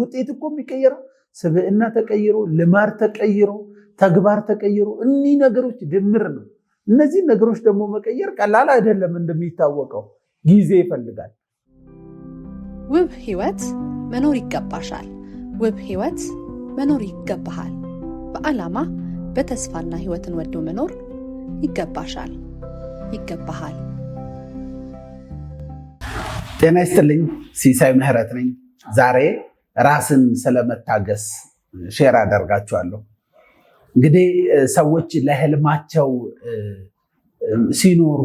ውጤት እኮ የሚቀየረው ስብዕና ተቀይሮ፣ ልማድ ተቀይሮ፣ ተግባር ተቀይሮ እኒህ ነገሮች ድምር ነው። እነዚህ ነገሮች ደግሞ መቀየር ቀላል አይደለም። እንደሚታወቀው ጊዜ ይፈልጋል። ውብ ህይወት መኖር ይገባሻል። ውብ ህይወት መኖር ይገባሃል። በዓላማ በተስፋና ህይወትን ወዶ መኖር ይገባሻል፣ ይገባሃል። ጤና ይስጥልኝ። ሲሳይ ምህረት ነኝ። ዛሬ ራስን ስለመታገስ ሼር አደርጋችኋለሁ። እንግዲህ ሰዎች ለህልማቸው ሲኖሩ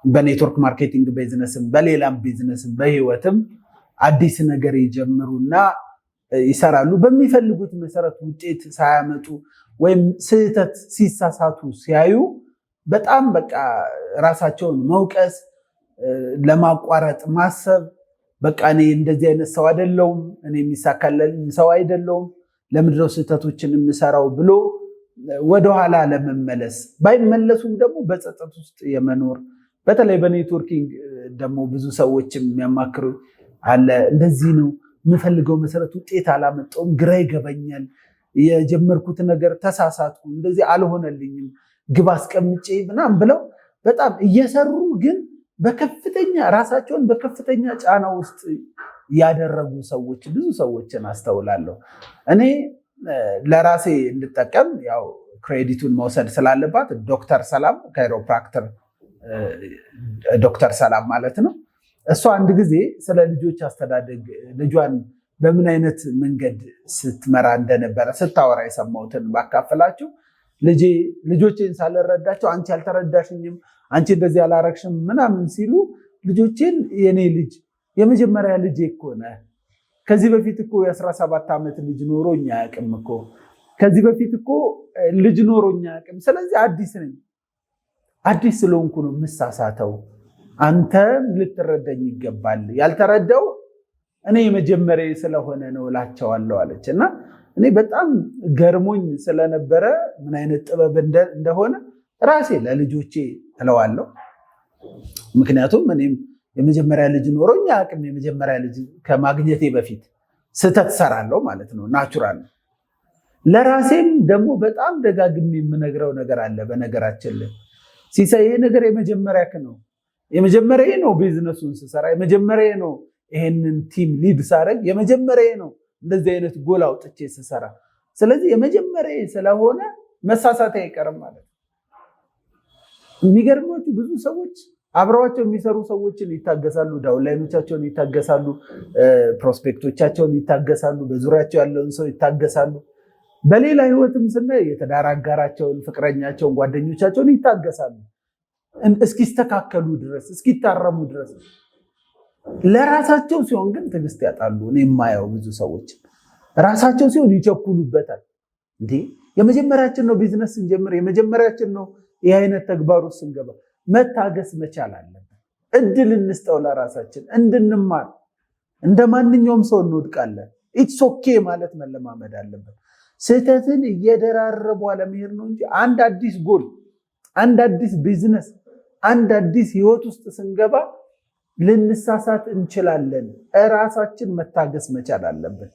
በኔትወርክ ማርኬቲንግ ቢዝነስም በሌላም ቢዝነስም በህይወትም አዲስ ነገር ይጀምሩና ይሰራሉ። በሚፈልጉት መሰረት ውጤት ሳያመጡ ወይም ስህተት ሲሳሳቱ ሲያዩ በጣም በቃ ራሳቸውን መውቀስ፣ ለማቋረጥ ማሰብ፣ በቃ እኔ እንደዚህ አይነት ሰው አይደለሁም፣ እኔ የሚሳካልኝ ሰው አይደለሁም፣ ለምንድነው ስህተቶችን የምሰራው ብሎ ወደኋላ ለመመለስ ባይመለሱም ደግሞ በጸጸት ውስጥ የመኖር በተለይ በኔትወርኪንግ ደግሞ ብዙ ሰዎችም የሚያማክሩ አለ። እንደዚህ ነው የምፈልገው መሰረት ውጤት አላመጣውም፣ ግራ ይገባኛል፣ የጀመርኩት ነገር ተሳሳትኩ፣ እንደዚህ አልሆነልኝም፣ ግብ አስቀምጬ ምናምን ብለው በጣም እየሰሩ ግን በከፍተኛ ራሳቸውን በከፍተኛ ጫና ውስጥ ያደረጉ ሰዎች ብዙ ሰዎችን አስተውላለሁ። እኔ ለራሴ እንድጠቀም ያው ክሬዲቱን መውሰድ ስላለባት ዶክተር ሰላም ካይሮፕራክተር ዶክተር ሰላም ማለት ነው። እሷ አንድ ጊዜ ስለ ልጆች አስተዳደግ ልጇን በምን አይነት መንገድ ስትመራ እንደነበረ ስታወራ የሰማሁትን ባካፈላችሁ። ልጆቼን ሳልረዳቸው አንቺ አልተረዳሽኝም፣ አንቺ እንደዚህ አላረግሽም ምናምን ሲሉ ልጆቼን የኔ ልጅ የመጀመሪያ ልጄ እኮ ነህ፣ ከዚህ በፊት እኮ የ17 ዓመት ልጅ ኖሮኝ አያውቅም እኮ፣ ከዚህ በፊት እኮ ልጅ ኖሮኝ አያውቅም፣ ስለዚህ አዲስ ነኝ፣ አዲስ ስለሆንኩ ነው የምሳሳተው፣ አንተም ልትረዳኝ ይገባል፣ ያልተረዳው እኔ የመጀመሪያ ስለሆነ ነው እላቸዋለሁ አለች። እና እኔ በጣም ገርሞኝ ስለነበረ ምን አይነት ጥበብ እንደሆነ ራሴ ለልጆቼ እለዋለሁ። ምክንያቱም እኔም የመጀመሪያ ልጅ ኖሮኝ አያውቅም። የመጀመሪያ ልጅ ከማግኘቴ በፊት ስህተት ሰራለሁ ማለት ነው፣ ናቹራል ነው። ለራሴም ደግሞ በጣም ደጋግሜ የምነግረው ነገር አለ። በነገራችን ላይ ሲሳይ ይሄ ነገር የመጀመሪያ ነው፣ የመጀመሪያ ነው፣ ቢዝነሱን ስሰራ የመጀመሪያ ነው፣ ይሄንን ቲም ሊድ ሳረግ የመጀመሪያ ነው፣ እንደዚህ አይነት ጎል አውጥቼ ስሰራ፣ ስለዚህ የመጀመሪያ ስለሆነ መሳሳት አይቀርም ማለት ነው። የሚገርማችሁ ብዙ ሰዎች አብረዋቸው የሚሰሩ ሰዎችን ይታገሳሉ፣ ዳውንላይኖቻቸውን ይታገሳሉ፣ ፕሮስፔክቶቻቸውን ይታገሳሉ፣ በዙሪያቸው ያለውን ሰው ይታገሳሉ። በሌላ ህይወትም ስናይ የትዳር አጋራቸውን፣ ፍቅረኛቸውን፣ ጓደኞቻቸውን ይታገሳሉ እስኪስተካከሉ ድረስ፣ እስኪታረሙ ድረስ። ለራሳቸው ሲሆን ግን ትዕግስት ያጣሉ። እኔ የማየው ብዙ ሰዎች ራሳቸው ሲሆን ይቸኩሉበታል። እንዴ የመጀመሪያችን ነው ቢዝነስ ስንጀምር፣ የመጀመሪያችን ነው ይህ አይነት ተግባር ውስጥ ስንገባ መታገስ መቻል አለብን። እድል እንስጠው ለራሳችን እንድንማር። እንደ ማንኛውም ሰው እንወድቃለን። ኢትስ ኦኬ ማለት መለማመድ አለብን። ስህተትን እየደራረቡ አለመሄድ ነው እንጂ አንድ አዲስ ጎል፣ አንድ አዲስ ቢዝነስ፣ አንድ አዲስ ህይወት ውስጥ ስንገባ ልንሳሳት እንችላለን። እራሳችን መታገስ መቻል አለብን።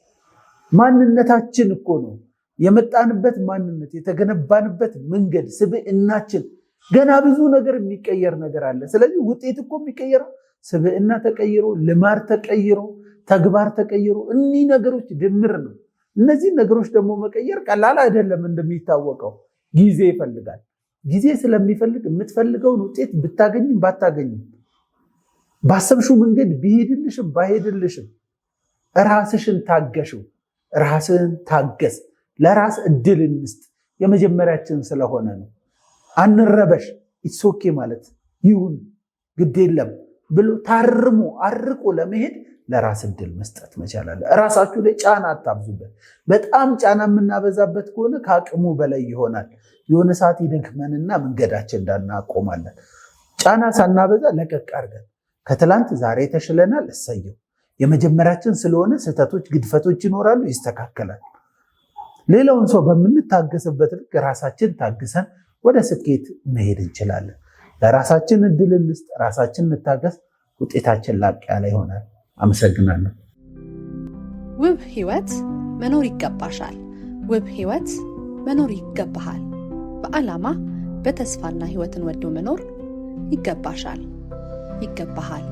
ማንነታችን እኮ ነው የመጣንበት ማንነት፣ የተገነባንበት መንገድ፣ ስብዕናችን ገና ብዙ ነገር የሚቀየር ነገር አለ። ስለዚህ ውጤት እኮ የሚቀየረው ስብዕና ተቀይሮ፣ ልማድ ተቀይሮ፣ ተግባር ተቀይሮ እኒህ ነገሮች ድምር ነው። እነዚህ ነገሮች ደግሞ መቀየር ቀላል አይደለም። እንደሚታወቀው ጊዜ ይፈልጋል። ጊዜ ስለሚፈልግ የምትፈልገውን ውጤት ብታገኝም ባታገኝም፣ ባሰብሽው መንገድ ቢሄድልሽም ባይሄድልሽም ራስሽን ታገሽው። ራስን ታገስ። ለራስ እድል እንስጥ። የመጀመሪያችን ስለሆነ ነው። አንረበሽ። ኢትስ ኦኬ ማለት ይሁን ግድ የለም ብሎ ታርሞ አርቆ ለመሄድ ለራስ እድል መስጠት መቻል አለ። ራሳችሁ ላይ ጫና አታብዙበት። በጣም ጫና የምናበዛበት ከሆነ ከአቅሙ በላይ ይሆናል። የሆነ ሰዓት ይደክመንና መንገዳችን እንዳናቆማለን። ጫና ሳናበዛ ለቀቅ አድርገን ከትላንት ዛሬ ተሽለናል፣ እሰየው። የመጀመሪያችን ስለሆነ ስህተቶች፣ ግድፈቶች ይኖራሉ፣ ይስተካከላል። ሌላውን ሰው በምንታገስበት ልክ ራሳችን ታግሰን ወደ ስኬት መሄድ እንችላለን። ለራሳችን እድል እንስጥ፣ ራሳችን እንታገስ፣ ውጤታችን ላቅ ያለ ይሆናል። አመሰግናለሁ። ውብ ህይወት መኖር ይገባሻል። ውብ ህይወት መኖር ይገባሃል። በዓላማ በተስፋና ህይወትን ወዶ መኖር ይገባሻል፣ ይገባሃል።